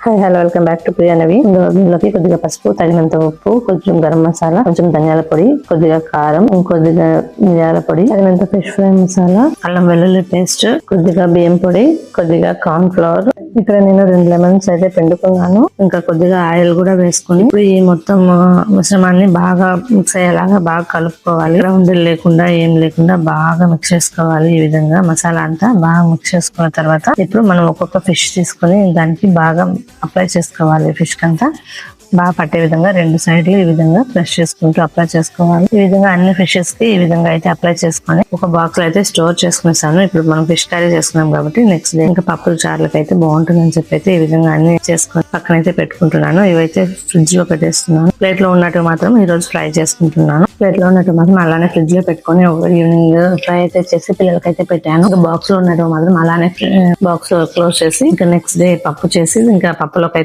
Hi hello welcome back to Priyanavi. దీనిలోకి కొద్దిగా పసుపు, తగినంత ఉప్పు, కొంచెం గరం మసాలా, కొంచెం ధనియాల పొడి, కొద్దిగా కారం, కొద్దిగా మిరియాల పొడి, తగినంత ఫిష్ ఫ్రై మసాలా, అల్లం వెల్లుల్లి పేస్ట్, కొద్దిగా బియ్యం పొడి, కొద్దిగా కార్న్ ఫ్లవర్. ఇక్కడ నేను 2 లెమన్స్ అయితే పిండుకున్నాను. ఇంకా కొద్దిగా ఆయిల్ కూడా వేసుకుని ఇప్పుడు ఈ మొత్తం మిశ్రమాన్ని బాగా మిక్స్ అయ్యేలాగా బాగా కలుపుకోవాలి. ఉండలు లేకుండా ఏం లేకుండా బాగా మిక్స్ చేసుకోవాలి. ఈ విధంగా మసాలా అంతా బాగా మిక్స్ చేసుకున్న తర్వాత ఇప్పుడు మనం ఒక్కొక్క ఫిష్ తీసుకుని దానికి బాగా అప్లై చేసుకోవాలి. ఫిష్ కంతా బాగా పట్టే విధంగా 2 సైడ్లు ఈ విధంగా ప్రెస్ చేసుకుంటూ అప్లై చేసుకోవాలి. ఈ విధంగా అన్ని ఫిషెస్ కి ఈ విధంగా అయితే అప్లై చేసుకొని ఒక బాక్స్ లో అయితే స్టోర్ చేసుకునేసాను. ఇప్పుడు మనం ఫిష్ కర్రీ చేసుకున్నాం కాబట్టి నెక్స్ట్ డే ఇంకా పప్పుల చారులకు అయితే బాగుంటుందని చెప్పి అయితే ఈ విధంగా అన్ని చేసుకొని పక్కనైతే పెట్టుకుంటున్నాను. ఇవైతే ఫ్రిడ్జ్ లో పెట్టేస్తున్నాను. ప్లేట్ లో ఉన్నట్టు మాత్రం ఈ రోజు ఫ్రై చేసుకుంటున్నాను. ప్లేట్ లో ఉన్నట్టు మాత్రం అలానే ఫ్రిడ్జ్ లో పెట్టుకొని ఈవినింగ్ ఫ్రై అయితే చేసి పిల్లలకైతే పెట్టాను. ఇంకా బాక్స్ లో ఉన్నట్టు మాత్రం అలానే బాక్స్ లో క్లోజ్ చేసి ఇంకా నెక్స్ట్ డే పప్పు చేసి ఇంకా పప్పులోకి